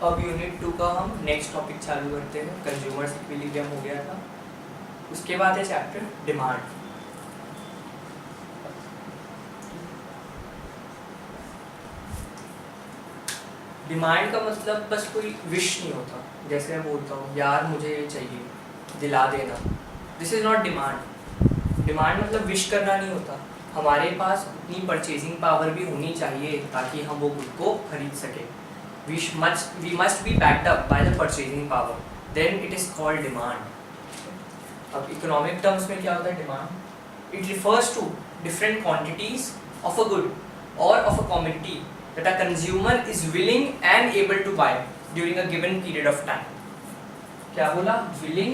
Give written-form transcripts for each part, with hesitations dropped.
अब यूनिट 2 का हम नेक्स्ट टॉपिक चालू करते हैं। कंज्यूमर्स इक्विलिब्रियम हो गया था, उसके बाद है चैप्टर डिमांड। डिमांड का मतलब बस कोई विश नहीं होता, जैसे मैं बोलता हूँ यार मुझे ये चाहिए, दिला देना, this is not demand. Demand मतलब विश करना नहीं होता। हमारे पास उतनी परचेजिंग पावर भी होनी चाहिए ताकि हम वो गुड को खरीद सकें। we must be backed up by the purchasing power, then it is called demand। अब इकोनॉमिक टर्म्स में क्या होता है demand? It refers to different quantities of a good or of a commodity that a consumer is willing and able to buy during a given period of time। क्या बोला? willing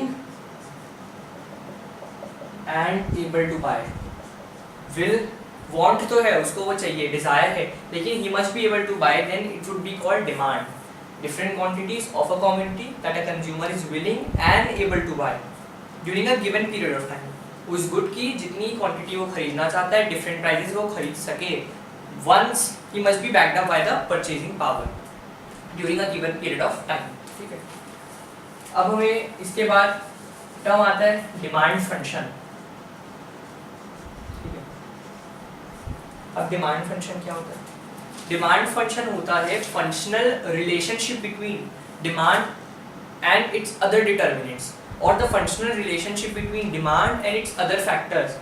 and able to buy। will want तो है, उसको वो चाहिए, Dzire है, लेकिन he must be able to buy, then it would be called demand। different quantities of a commodity that a consumer is willing and able to buy during a given period of time। उस good की जितनी quantity वो खरीदना चाहता है, different prices वो खरीद सके, once he must be backed up by the purchasing power during a given period of time। ठीक है, अब हमें इसके बाद टर्म आता है डिमांड फंक्शन। अब डिमांड फंक्शन क्या होता है? डिमांड फंक्शन होता है functional relationship between demand and its other determinants, और the functional relationship between demand and its other factors.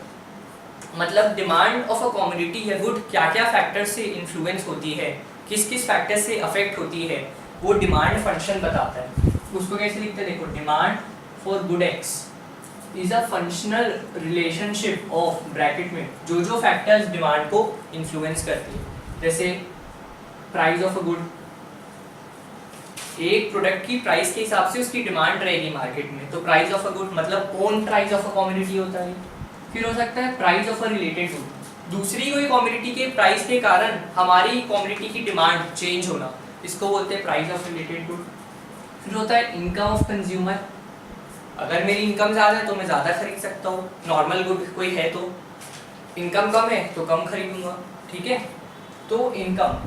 मतलब डिमांड ऑफ अ कमोडिटी या गुड क्या क्या फैक्टर्स से इन्फ्लुएंस होती है, किस किस फैक्टर से अफेक्ट होती है, वो डिमांड फंक्शन बताता है। उसको कैसे लिखते हैं? देखो, demand for good x is a functional relationship of, bracket में जो जो फैक्टर्स डिमांड को इन्फ्लुएंस करती है, जैसे प्राइस ऑफ अ गुड, एक प्रोडक्ट की प्राइस के हिसाब से उसकी डिमांड रहेगी मार्केट में, तो प्राइस ऑफ अ गुड मतलब own price of a commodity होता है। फिर हो सकता है price of a related good, दूसरी कोई कमोडिटी के प्राइस के कारण हमारी कमोडिटी की डिमांड चेंज होना, इसको बोलते हैं प्राइस ऑफ रिलेटेड गुड। फिर होता है इनकम ऑफ कंज्यूमर, अगर मेरी इनकम ज़्यादा है तो मैं ज़्यादा खरीद सकता हूँ, नॉर्मल गुड कोई है तो, इनकम कम है तो कम खरीदूंगा। ठीक है, तो इनकम,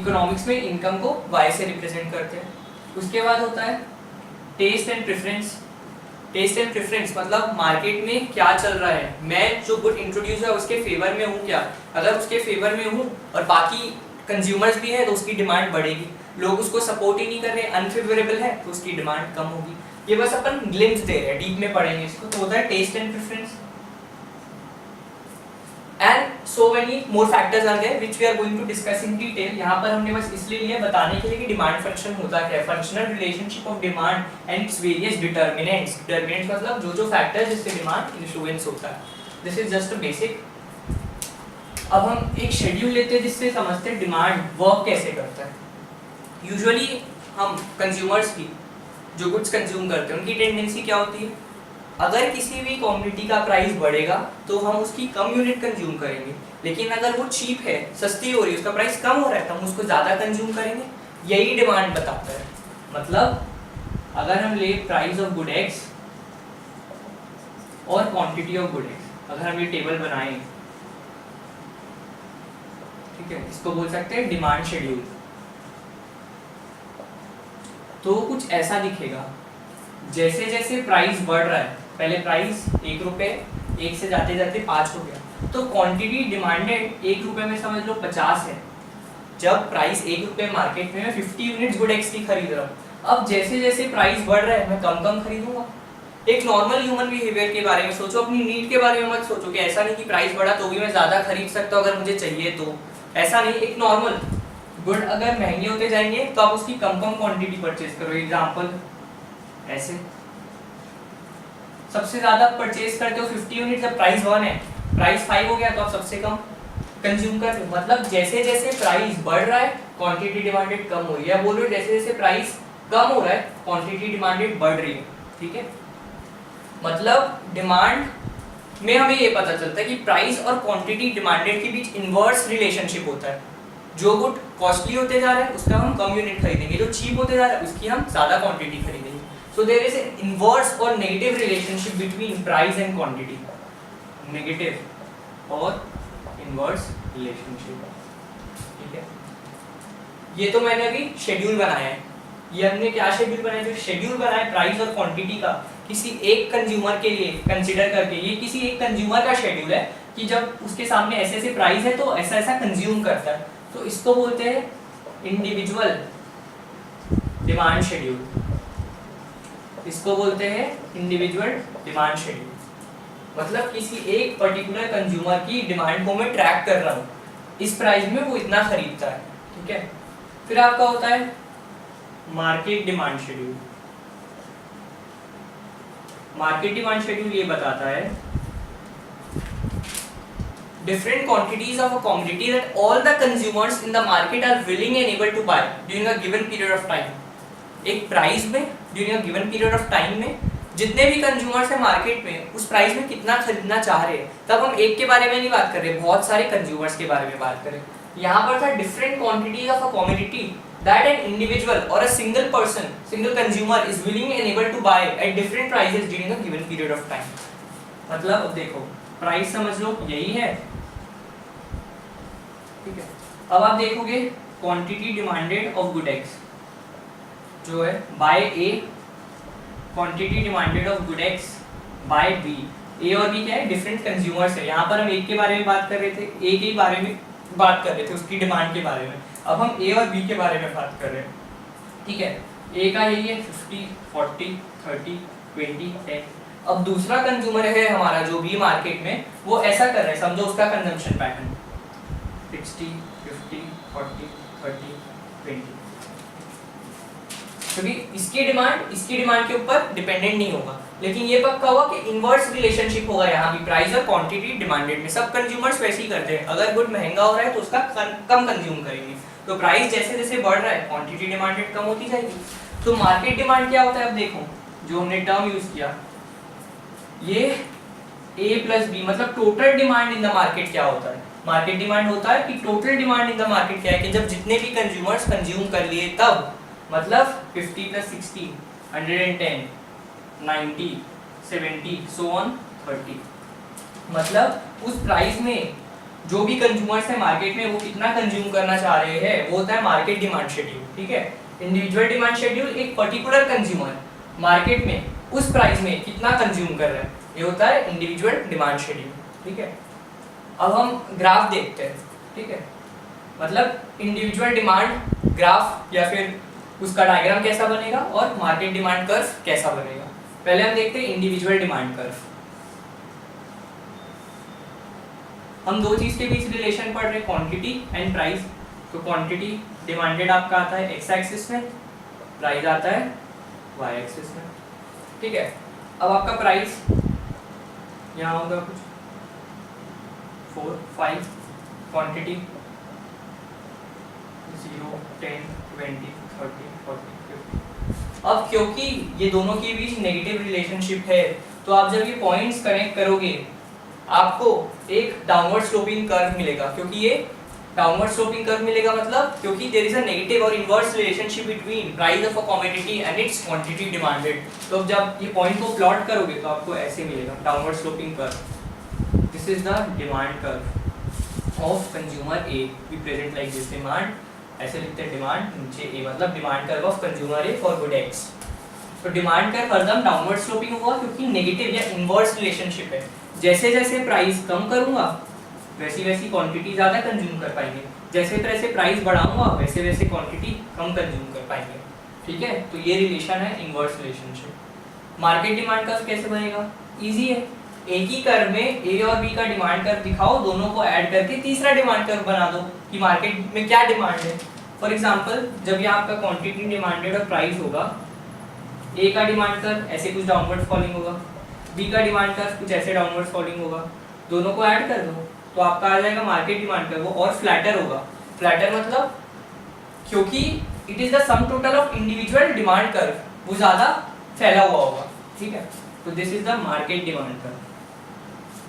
इकोनॉमिक्स में इनकम को वाई से रिप्रेजेंट करते हैं। उसके बाद होता है taste and preference. Taste and preference मतलब मार्केट में क्या चल रहा है, मैं जो गुड इंट्रोड्यूस है उसके फेवर में हूँ क्या, अगर उसके फेवर में हूँ और बाकी कंज्यूमर्स भी है तो उसकी डिमांड बढ़ेगी, लोग उसको सपोर्ट ही नहीं कर रहे, अनफेवरेबल है तो उसकी डिमांड कम होगी। ये बस अपन ग्लिम्स दे रहे हैं, डीप में पढ़ेंगे इसको। तो होता है taste and preference, and so many more factors are there which we are going to discuss in detail. यहाँ पर हमने बस इसलिए लिया बताने के लिए कि डिमांड फंक्शन होता क्या है, functional relationship of demand and its various determinants. Determinants मतलब जो जो फैक्टर्स जिससे डिमांड इन्फ्लुएंस होता है। This is just a basic. अब हम एक शेड्यूल लेते हैं जिससे समझते हैं डिमांड वर्क कैसे करता है। यूजुअली हम कंज्यूमर्स की जो गुड्स कंज्यूम करते हैं उनकी टेंडेंसी क्या होती है, अगर किसी भी कमोडिटी का प्राइस बढ़ेगा तो हम उसकी कम यूनिट कंज्यूम करेंगे, लेकिन अगर वो चीप है, सस्ती हो रही है, उसका प्राइस कम हो रहा है तो हम उसको ज़्यादा कंज्यूम करेंगे। यही डिमांड बताता है। मतलब अगर हम ले प्राइस ऑफ गुड एक्स और क्वांटिटी ऑफ गुड एक्स, अगर हम ये टेबल बनाएं, ठीक है, इसको बोल सकते हैं डिमांड शेड्यूल। तो कुछ ऐसा दिखेगा, जैसे जैसे प्राइस बढ़ रहा है, पहले प्राइस 1 रुपये, 1 से जाते जाते 5 हो गया, तो क्वांटिटी डिमांडेड 1 रुपये में समझ लो 50 है। जब प्राइस 1 रुपये मार्केट में 50 यूनिट्स गुड एक्स की खरीद रहा हूँ, अब जैसे जैसे प्राइस बढ़ रहा है मैं कम कम खरीदूंगा। एक नॉर्मल ह्यूमन बिहेवियर के बारे में सोचो, अपनी नीड के बारे में मत सोचो कि ऐसा नहीं कि प्राइस बढ़ा तो भी मैं ज़्यादा खरीद सकता हूँ अगर मुझे चाहिए तो, ऐसा नहीं। एक नॉर्मल गुड अगर महंगे होते जाएंगे तो आप उसकी कम कम क्वांटिटी परचेज करो। एग्जांपल ऐसे, सबसे ज्यादा परचेज करते हो 50 यूनिट, जब प्राइस 1 है, प्राइस 5 हो गया तो आप सबसे कम कंज्यूम करते हो। मतलब जैसे जैसे प्राइस बढ़ रहा है क्वांटिटी डिमांडेड कम हो रही है, बोल रहे जैसे जैसे प्राइस कम हो रहा है क्वांटिटी डिमांडेड बढ़ रही है। ठीक है, मतलब डिमांड में हमें ये पता चलता है कि प्राइस और क्वांटिटी डिमांडेड के बीच इनवर्स रिलेशनशिप होता है। जो गुड कॉस्टली होते जा रहा है उसका हम कम यूनिट खरीदेंगे, जो चीप होते जा रहा है उसकी हम ज़्यादा क्वांटिटी खरीदेंगे। So there is an inverse और negative relationship between price and quantity, negative और इनवर्स रिलेशनशिप। ठीक है, ये तो मैंने अभी शेड्यूल बनाया है, ये हमने क्या शेड्यूल बनाया, जो शेड्यूल बनाया है प्राइस और क्वांटिटी का किसी एक कंज्यूमर के लिए कंसीडर करके, ये किसी एक कंज्यूमर का शेड्यूल है कि जब उसके सामने ऐसे ऐसे प्राइस है तो ऐसा ऐसा कंज्यूम करता है, तो इसको बोलते हैं इंडिविजुअल डिमांड शेड्यूल, इसको बोलते हैं इंडिविजुअल डिमांड शेड्यूल। मतलब किसी एक पर्टिकुलर कंज्यूमर की डिमांड को मैं ट्रैक कर रहा हूँ, इस प्राइस में वो इतना खरीदता है, ठीक है। फिर आपका होता है market demand schedule. Market demand schedule ये बताता है different quantities of a commodity that all the consumers in the market are willing and able to buy during a given period of time। एक प्राइस में during a given period of time में जितने भी consumers हैं market में उस price में कितना खरीदना चाह रहे हैं, तब हम एक के बारे में नहीं बात कर रहे, बहुत सारे कंज्यूमर्स के बारे में बात करें। यहाँ पर था different quantities of a commodity that an individual और a single person, single consumer is willing and able to buy at different prices during a given period of time. मतलब अब देखो प्राइस समझ लो यही है, ठीक है। अब आप देखोगे quantity demanded of good X जो है by A, quantity demanded of good X by B. A और बी क्या है, डिफरेंट कंज्यूमर्स है। यहाँ पर हम एक के बारे में बात कर रहे थे, ए के बारे में बात कर रहे थे, उसकी डिमांड के बारे में। अब हम ए और बी के बारे में बात कर रहे हैं, ठीक है। ए का यही है 50, 40, 30, 20, 10। अब दूसरा कंज्यूमर है हमारा जो बी मार्केट में, वो ऐसा कर रहा है, समझो उसका कंजम्पशन पैटर्न 60, 50, 40, 30, 20। क्योंकि इसकी डिमांड के ऊपर डिपेंडेंट नहीं होगा, लेकिन ये पक्का हुआ कि इनवर्स रिलेशनशिप होगा यहाँ भी प्राइस और क्वांटिटी डिमांडेड में। सब कंज्यूमर्स वैसे ही करते हैं, अगर गुड महंगा हो रहा है तो उसका कम कंज्यूम करेंगे, तो प्राइस जैसे जैसे बढ़ रहा है क्वांटिटी डिमांडेड कम होती जाएगी। तो मार्केट डिमांड क्या होता है, अब देखो जो हमने टर्म यूज किया, ये ए प्लस बी मतलब total demand in the market क्या होता है। मार्केट डिमांड होता है कि total demand in the market क्या है, कि जब जितने भी कंज्यूमर्स कंज्यूम कर लिए तब, मतलब 50 + 60 110 90 70 so on 30। मतलब उस प्राइस में जो भी कंज्यूमर्स है मार्केट में वो कितना कंज्यूम करना चाह रहे हैं, वो होता है मार्केट डिमांड शेड्यूल, ठीक है। इंडिविजुअल डिमांड शेड्यूल एक पर्टिकुलर कंज्यूमर मार्केट में उस प्राइस में कितना कंज्यूम कर रहा है, ये होता है इंडिविजुअल डिमांड शेड्यूल, ठीक है। अब हम ग्राफ देखते हैं, ठीक है। मतलब इंडिविजुअल डिमांड ग्राफ या फिर उसका डायग्राम कैसा बनेगा और मार्केट डिमांड कर्व कैसा बनेगा। पहले हम देखते हैं इंडिविजुअल डिमांड कर्व। हम दो चीज के बीच रिलेशन पढ़ रहे हैं, क्वांटिटी एंड प्राइस। तो क्वांटिटी डिमांडेड आपका आता है एक्स एक्सिस में, प्राइस आता है वाई एक्सिस में, ठीक है। अब आपका प्राइस यहाँ होगा कुछ 4, 5, क्वांटिटी 0, 10, 20, 30, 40, 50। अब क्योंकि ये दोनों के बीच नेगेटिव रिलेशनशिप है, तो आप जब ये पॉइंट्स कनेक्ट करोगे आपको एक डाउनवर्ड स्लोपिंग कर्व मिलेगा। क्योंकि ये डाउनवर्ड स्लोपिंग कर्व मिलेगा मतलब क्योंकि देयर इज अ नेगेटिव और inverse relationship between price of a commodity and it's quantity demanded. तो जब ये पॉइंट को प्लॉट करोगे तो आपको ऐसे मिलेगा downward sloping curve. This is the demand curve of consumer A, we present like this. Demand ऐसे लिखते हैं, डिमांड नीचे ए, मतलब demand curve of consumer A for good X. तो डिमांड कर्व हरदम डाउनवर्ड स्लोपिंग होगा क्योंकि नेगेटिव या इनवर्स रिलेशनशिप है। जैसे जैसे प्राइस कम करूंगा वैसी वैसी क्वांटिटी ज़्यादा कंज्यूम कर पाएंगे, जैसे जैसे प्राइस बढ़ाऊंगा वैसे वैसे क्वांटिटी कम कंज्यूम कर पाएंगे, ठीक है। तो ये रिलेशन है inverse relationship. Market demand curve कैसे बनेगा, इजी है। एक ही कर्व में ए और बी का डिमांड कर्व दिखाओ, दोनों को ऐड करके तीसरा डिमांड कर्व बना दो कि मार्केट में क्या डिमांड है। फॉर एग्जांपल जब यहाँ आपका क्वांटिटी डिमांडेड और प्राइस होगा, ए का डिमांड कर्व ऐसे कुछ डाउनवर्ड फॉलिंग होगा, बी का डिमांड कर्व कुछ ऐसे डाउनवर्ड फॉलिंग होगा, दोनों को ऐड कर दो तो आपका आ जाएगा मार्केट डिमांड कर्व, वो और फ्लैटर होगा। फ्लैटर मतलब क्योंकि it is the sum total of individual demand curve, वो ज़्यादा फैला हुआ होगा, ठीक है। तो this is the market demand curve,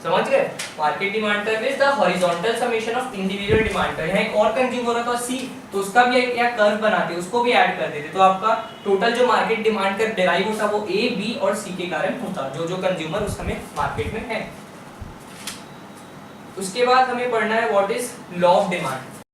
समझ गए। Market demand curve is the horizontal summation of individual demand curve. यहाँ एक और कंज्यूमर होता है सी, तो उसका भी एक या कर्व बनाते, उसको भी ऐड कर देते, तो आपका टोटल जो मार्केट डिमांड कर्व डेराइव होता वो ए, बी और सी के कारण होता, जो जो कंज्यूमर उस समय मार्केट में है। उसके बाद हमें पढ़ना है what is law of demand.